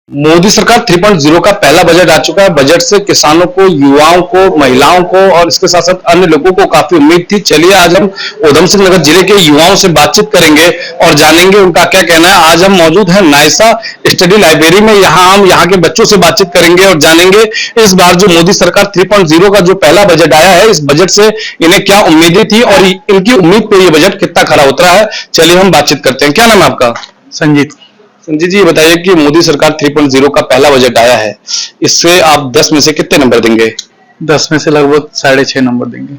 मोदी सरकार 3.0 का पहला बजट आ चुका है। बजट से किसानों को, युवाओं को, महिलाओं को और इसके साथ साथ अन्य लोगों को काफी उम्मीद थी। चलिए आज हम उधम सिंह नगर जिले के युवाओं से बातचीत करेंगे और जानेंगे उनका क्या कहना है। आज हम मौजूद हैं नायसा स्टडी लाइब्रेरी में। यहाँ हम यहाँ के बच्चों से बातचीत करेंगे और जानेंगे इस बार जो मोदी सरकार 3.0 का जो पहला बजट आया है, इस बजट से इन्हें क्या उम्मीदें थी और इनकी उम्मीद पे ये बजट कितना खरा उतरा है। चलिए हम बातचीत करते हैं। क्या नाम है आपका? संजीत। संजय जी, ये बताइए कि मोदी सरकार 3.0 का पहला बजट आया है, इससे आप 10 में से कितने नंबर देंगे? 10 में से लगभग 6.5 नंबर देंगे।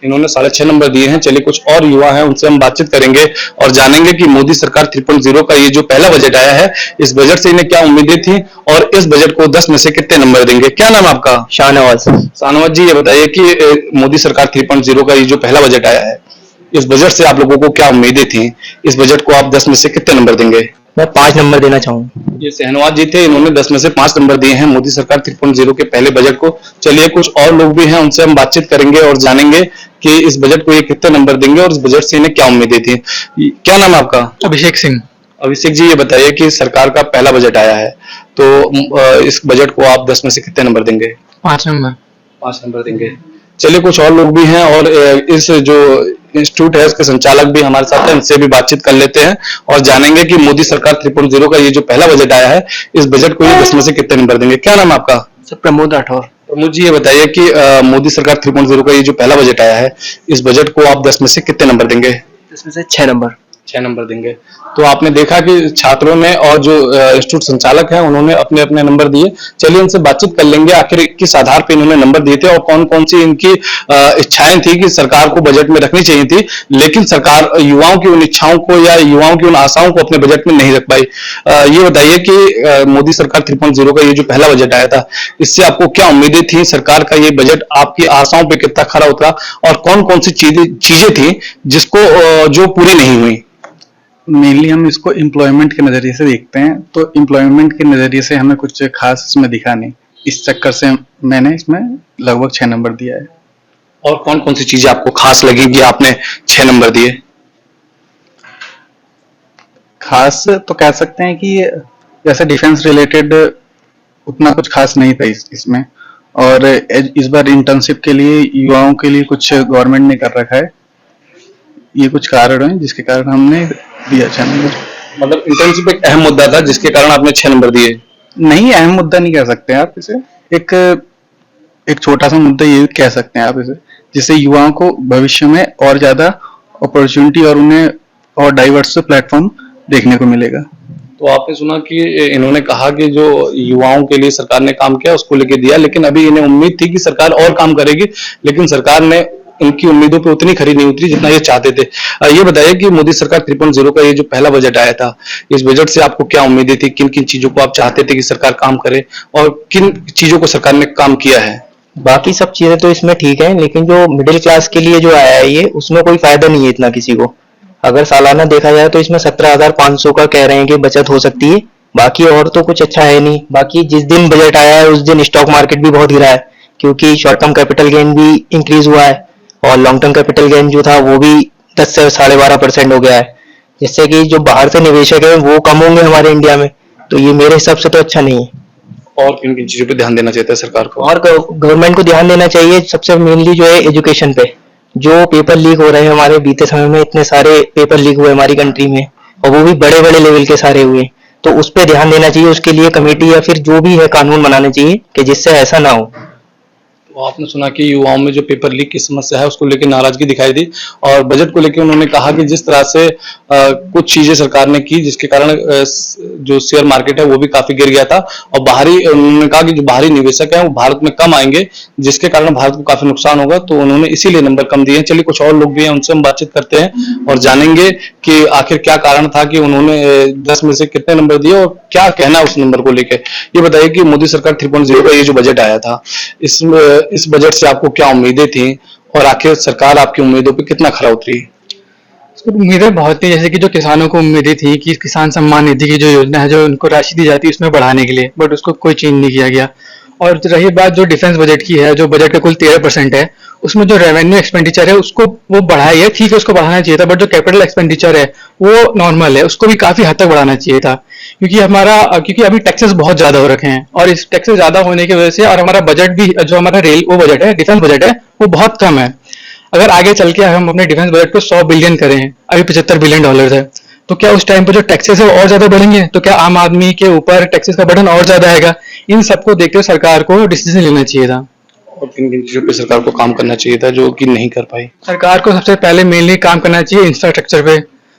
इन्होंने 6.5 नंबर दिए हैं। चलिए कुछ और युवा हैं, उनसे हम बातचीत करेंगे और जानेंगे कि मोदी सरकार 3.0 का ये जो पहला बजट आया है, इस बजट से इन्हें क्या उम्मीदें थी और इस बजट को 10 में से कितने नंबर देंगे। क्या नाम है आपका? शाहनवाज। शाहनवाज जी, ये बताइए कि मोदी सरकार 3.0 का ये जो पहला बजट आया है, इस बजट से आप लोगों को क्या उम्मीदें थी? इस बजट को आप 10 में से कितने नंबर देंगे? मैं 5 नंबर देना चाहूंगा। ये शहनवाज जी थे, इन्होंने 10 में से 5 नंबर दिए हैं मोदी सरकार 3.0 के पहले बजट को। चलिए कुछ और लोग भी हैं, उनसे हम बातचीत करेंगे और जानेंगे कि इस बजट को ये कितने नंबर देंगे और इस बजट से इन्हें क्या उम्मीदें थी। क्या नाम है आपका? अभिषेक सिंह। अभिषेक जी, ये बताइए कि सरकार का पहला बजट आया है, तो इस बजट को आप 10 में से कितने नंबर देंगे? 5 नंबर। 5 नंबर देंगे। चलिए कुछ और लोग भी हैं और इस जो इंस्टीट्यूट है उसके संचालक भी हमारे साथ हैं, इनसे भी बातचीत कर लेते हैं और जानेंगे कि मोदी सरकार 3.0 का ये जो पहला बजट आया है, इस बजट को ये 10 में से कितने नंबर देंगे। क्या नाम है आपका? सर प्रमोद राठौर। प्रमोद जी, ये बताइए कि मोदी सरकार 3.0 का ये जो पहला बजट आया है, इस बजट को आप 10 में से कितने नंबर देंगे? 10 में से 6 नंबर। 6 नंबर देंगे। तो आपने देखा कि छात्रों ने और जो इंस्टीट्यूट संचालक हैं उन्होंने अपने अपने नंबर दिए। चलिए उनसे बातचीत कर लेंगे आखिर किस आधार पर इन्होंने नंबर दिए थे और कौन कौन सी इनकी इच्छाएं थी कि सरकार को बजट में रखनी चाहिए थी, लेकिन सरकार युवाओं की उन इच्छाओं को या युवाओं की उन आशाओं को अपने बजट में नहीं रख पाई। ये बताइए कि मोदी सरकार 3.0 का ये जो पहला बजट आया था, इससे आपको क्या उम्मीदें थी? सरकार का ये बजट आपकी आशाओं पे कितना खरा उतरा और कौन कौन सी चीजें थी जिसको जो पूरी नहीं हुई? मेनली हम इसको एम्प्लॉयमेंट के नजरिए से देखते हैं, तो एम्प्लॉयमेंट के नजरिए से हमें कुछ खास इसमें दिखा नहीं। इस चक्कर से मैंने इसमें लगभग 6 नंबर दिया है। और कौन कौन सी चीजें आपको खास लगी कि आपने 6 नंबर दिए? खास तो कह सकते हैं कि जैसे डिफेंस रिलेटेड उतना कुछ खास नहीं था इसमें, और इस बार इंटर्नशिप के लिए युवाओं के लिए कुछ गवर्नमेंट ने कर रखा है। ये कुछ कारण है जिसके कारण हमने दिया 6 नंबर। मतलब इंटर्नशिप एक अहम मुद्दा था जिसके कारण आपने 6 नंबर दिए? नहीं, अहम मुद्दा नहीं कह सकते आप इसे, एक छोटा सा मुद्दा ये कह सकते हैं आप इसे, जिससे युवाओं को भविष्य में और ज्यादा अपॉर्चुनिटी और उन्हें और डाइवर्स प्लेटफॉर्म देखने को मिलेगा। तो आपने सुना कि इन्होंने कहा कि जो युवाओं के लिए सरकार ने काम किया उसको लेके दिया, लेकिन अभी इन्हें उम्मीद थी कि सरकार और काम करेगी, लेकिन सरकार ने इनकी उम्मीदों पे उतनी खरी नहीं उतरी जितना ये चाहते थे। ये बताइए कि मोदी सरकार 3.0 का ये जो पहला बजट आया था, इस बजट से आपको क्या उम्मीदें थी? किन किन चीजों को आप चाहते थे कि सरकार काम करे और किन चीजों को सरकार ने काम किया है? बाकी सब चीजें तो इसमें ठीक है, लेकिन जो मिडिल क्लास के लिए जो आया है ये, उसमें कोई फायदा नहीं है इतना किसी को। अगर सालाना देखा जाए तो इसमें 17,500 का कह रहे हैं कि बचत हो सकती है। बाकी और तो कुछ अच्छा है नहीं। बाकी जिस दिन बजट आया है उस दिन स्टॉक मार्केट भी बहुत गिरा है, क्योंकि शॉर्ट टर्म कैपिटल गेन भी इंक्रीज हुआ है और लॉन्ग टर्म कैपिटल गेन जो था वो भी 10 से 12.5% हो गया है, जिससे कि जो बाहर से निवेशक है वो कम होंगे हमारे इंडिया में। तो ये मेरे हिसाब से तो अच्छा नहीं है। और किन किन चीजों पे ध्यान देना चाहिए सरकार को? और गवर्नमेंट को ध्यान देना चाहिए सबसे मेनली जो है एजुकेशन पे। जो पेपर लीक हो रहे हैं हमारे, बीते समय में इतने सारे पेपर लीक हुए हमारी कंट्री में, और वो भी बड़े बड़े लेवल के सारे हुए, तो उस पर ध्यान देना चाहिए। उसके लिए कमेटी या फिर जो भी है कानून बनाने चाहिए कि जिससे ऐसा ना हो। तो आपने सुना कि युवाओं में जो पेपर लीक की समस्या है उसको लेकर नाराजगी दिखाई दी और बजट को लेकर उन्होंने कहा कि जिस तरह से कुछ चीजें सरकार ने की जिसके कारण जो शेयर मार्केट है वो भी काफी गिर गया था और उन्होंने कहा कि जो बाहरी निवेशक हैं वो भारत में कम आएंगे, जिसके कारण भारत को काफी नुकसान होगा, तो उन्होंने इसीलिए नंबर कम दिए हैं। चलिए कुछ और लोग भी हैं, उनसे हम बातचीत करते हैं और जानेंगे कि आखिर क्या कारण था कि उन्होंने 10 में से कितने नंबर दिए और क्या कहना है उस नंबर को लेकर। ये बताइए कि मोदी सरकार 3.0 का ये जो बजट आया था, इस बजट से आपको क्या उम्मीदें थी और आखिर सरकार आपकी उम्मीदों पे कितना खरा उतरी? उम्मीदें बहुत थी, जैसे कि जो किसानों को उम्मीदें थी कि किसान सम्मान निधि की जो योजना है जो उनको राशि दी जाती है उसमें बढ़ाने के लिए, बट उसको कोई चेंज नहीं किया गया। और रही बात जो डिफेंस बजट की है, जो बजट का कुल 13% है, उसमें जो रेवेन्यू एक्सपेंडिचर है उसको वो बढ़ाया है, ठीक है उसको बढ़ाना चाहिए था, बट जो कैपिटल एक्सपेंडिचर है वो नॉर्मल है, उसको भी काफी हद तक बढ़ाना चाहिए था। क्योंकि अभी टैक्सेस बहुत ज्यादा हो रखे हैं, और इस टैक्सेस ज्यादा होने की वजह से और हमारा बजट भी, जो हमारा वो बजट है, डिफेंस बजट है, वो बहुत कम है। अगर आगे चल के हम अपने डिफेंस बजट को 100 बिलियन करें, अभी $75 बिलियन है, तो क्या उस टाइम पे जो टैक्सेस है वो और ज्यादा बढ़ेंगे? तो क्या आम आदमी के ऊपर टैक्सेस का बर्डन और ज्यादा आएगा? इन सबको देखते हुए सरकार को डिसीजन लेना चाहिए था। और किन किन चीजों पे सरकार को काम करना चाहिए था जो कि नहीं कर पाई? सरकार को सबसे पहले मेनली काम करना चाहिए इंफ्रास्ट्रक्चर पे,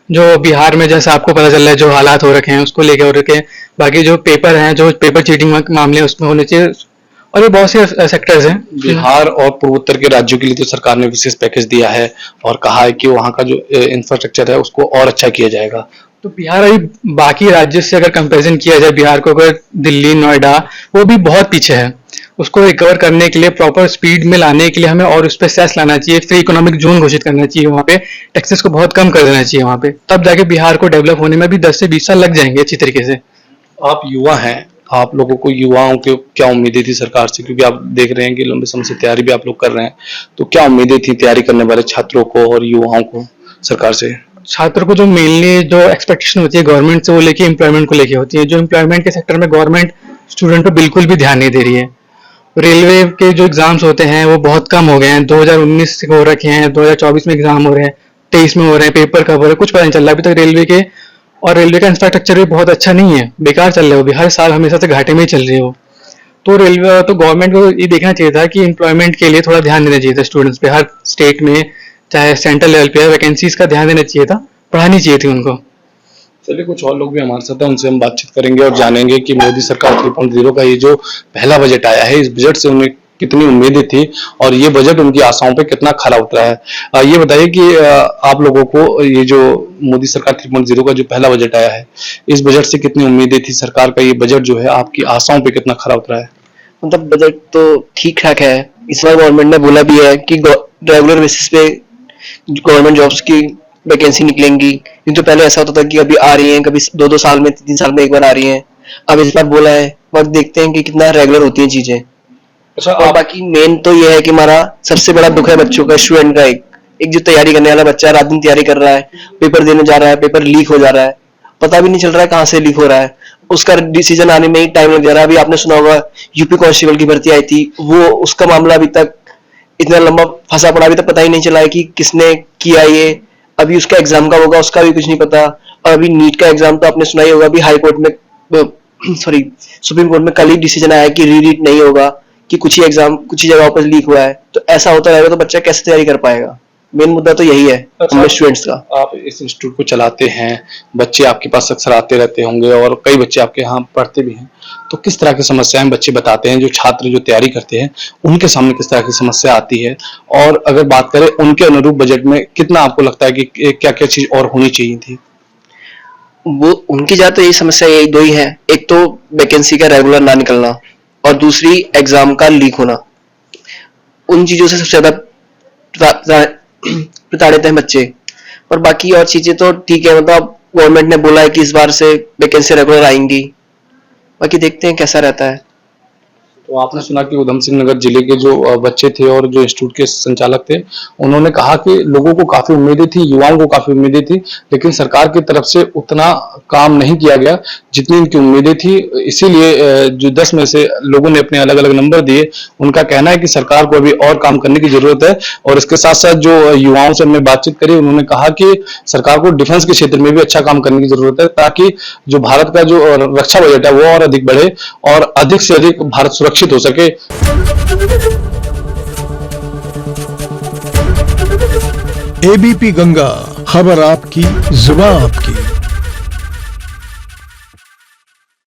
जो बिहार में जैसे आपको पता चल रहा है जो हालात हो रखे हैं उसको लेके हो रखे हैं। बाकी जो पेपर हैं, जो पेपर चीटिंग मामले हैं, उसमें होने चाहिए, और ये बहुत से सेक्टर्स हैं। बिहार और पूर्वोत्तर के राज्यों के लिए तो सरकार ने विशेष पैकेज दिया है और कहा है कि वहाँ का जो इंफ्रास्ट्रक्चर है उसको और अच्छा किया जाएगा। तो बिहार अभी बाकी राज्यों से अगर कंपैरिजन किया जाए, बिहार को अगर दिल्ली, नोएडा, वो भी बहुत पीछे है। उसको रिकवर करने के लिए, प्रॉपर स्पीड में लाने के लिए हमें और उस पर सेस लाना चाहिए, फ्री इकोनॉमिक जोन घोषित करना चाहिए, वहाँ पे टैक्सेस को बहुत कम कर देना चाहिए वहाँ पे, तब जाके बिहार को डेवलप होने में भी 10 से 20 साल लग जाएंगे अच्छी तरीके से। आप युवा हैं, आप लोगों को, युवाओं के क्या उम्मीदें थी सरकार से, क्योंकि आप देख रहे हैं कि लंबे समय से तैयारी भी आप लोग कर रहे हैं, तो क्या उम्मीदें थी तैयारी करने वाले छात्रों को और युवाओं को सरकार से? छात्र को जो मेनली जो एक्सपेक्टेशन होती है गवर्नमेंट से, वो लेके एम्प्लॉयमेंट को लेके होती है। जो एम्प्लॉयमेंट के सेक्टर में गवर्नमेंट स्टूडेंट पे बिल्कुल भी ध्यान नहीं दे रही है। रेलवे के जो एग्जाम्स होते हैं वो बहुत कम हो गए हैं, 2019 से हो रखे हैं, 2024 में एग्जाम हो रहे हैं, 23 में हो रहे हैं, पेपर कब हो रहे हैं कुछ पता नहीं चल रहा अभी तक रेलवे के। और रेलवे का इंफ्रास्ट्रक्चर भी बहुत अच्छा नहीं है, बेकार चल रहा है वो भी, हर साल हमेशा से घाटे में ही चल रही है वो। तो गवर्नमेंट को ये देखना चाहिए था कि एम्प्लॉयमेंट के लिए थोड़ा ध्यान देना चाहिए था स्टूडेंट्स पे, हर स्टेट में चाहे सेंट्रल लेवल पे, वैकेंसीज का ध्यान देना चाहिए था, पढ़ानी चाहिए थी उनको। चलिए, कुछ और लोग भी हमारे साथ हैं, उनसे हम बातचीत करेंगे और जानेंगे कि मोदी सरकार 3.0 का ये जो पहला बजट आया है, इस बजट से उन्हें कितनी उम्मीदें थी और ये बजट उनकी आशाओं पे कितना खरा उतरा है। ये बताइए कि आप लोगों को ये जो मोदी सरकार 3.0 का जो पहला बजट आया है, इस बजट से कितनी उम्मीदें थी? सरकार का ये बजट जो है आपकी आशाओं पे कितना खरा उतरा है? मतलब बजट तो ठीक ठाक है। इस बार गवर्नमेंट ने बोला भी है कि रेगुलर बेसिस पे गवर्नमेंट जॉब्स की वैकेंसी निकलेंगी। नहीं तो पहले ऐसा होता था कि अभी आ रही हैं, कभी 2-2 साल में, 3 साल में एक बार आ रही हैं। अब इस बार बोला है, वक्त देखते हैं कि कितना रेगुलर होती हैं चीजें। अच्छा, और बाकी मेन तो ये है कि हमारा सबसे बड़ा दुख है बच्चों का, स्टूडेंट का। एक जो तैयारी करने वाला बच्चा रात दिन तैयारी कर रहा है, पेपर देने जा रहा है, पेपर लीक हो जा रहा है, पता भी नहीं चल रहा है कहाँ से लीक हो रहा है, उसका डिसीजन आने में ही टाइम लग जा रहा है। अभी आपने सुना होगा यूपी कांस्टेबल की भर्ती आई थी, वो उसका मामला अभी तक इतना लंबा फंसा पड़ा, अभी तक पता ही नहीं चला है कि किसने किया ये। अभी उसका एग्जाम का होगा, उसका भी कुछ नहीं पता। और अभी नीट का एग्जाम तो आपने सुना ही होगा, अभी हाई कोर्ट में, सॉरी, सुप्रीम कोर्ट में कल ही डिसीजन आया कि रीरीट नहीं होगा, कि कुछ ही एग्जाम कुछ ही जगहों पर लीक हुआ है। तो ऐसा होता रहेगा तो बच्चा कैसे तैयारी कर पाएगा? मेन मुद्दा तो यही है हमारे स्टूडेंट्स का। आप इस इंस्टीट्यूट को चलाते हैं, बच्चे आपके पास अक्सर आते रहते होंगे और कई बच्चे आपके यहाँ पढ़ते भी हैं, तो किस तरह की समस्याएं बच्चे बताते हैं? जो छात्र जो तैयारी करते हैं उनके सामने किस तरह की समस्या आती है? और अगर बात करें उनके अनुरूप बजट में, कितना आपको लगता है कि क्या क्या चीज और होनी चाहिए थी? वो उनकी ज्यादा यही समस्या, यही दो ही है। एक तो वैकेंसी का रेगुलर ना निकलना, और दूसरी एग्जाम का लीक होना। उन चीजों से सबसे ज्यादा प्रताड़ित हैं बच्चे। और बाकी और चीजें तो ठीक है, मतलब गवर्नमेंट ने बोला है कि इस बार से वैकेंसी रेगुलर आएंगी, बाकी देखते हैं कैसा रहता है। तो आपने सुना कि उधम सिंह नगर जिले के जो बच्चे थे और जो इंस्टीट्यूट के संचालक थे, उन्होंने कहा कि लोगों को काफी उम्मीदें थी, युवाओं को काफी उम्मीदें थी, लेकिन सरकार की तरफ से उतना काम नहीं किया गया जितनी इनकी उम्मीदें थी। इसीलिए जो 10 में से लोगों ने अपने अलग अलग नंबर दिए। उनका कहना है कि सरकार को अभी और काम करने की जरूरत है। और इसके साथ साथ जो युवाओं से हमने बातचीत करी, उन्होंने कहा कि सरकार को डिफेंस के क्षेत्र में भी अच्छा काम करने की जरूरत है, ताकि जो भारत का जो रक्षा बजट है वो और अधिक बढ़े और अधिक से अधिक भारत सुरक्षित हो सके। एबीपी गंगा, खबर आपकी, जुबान आपकी।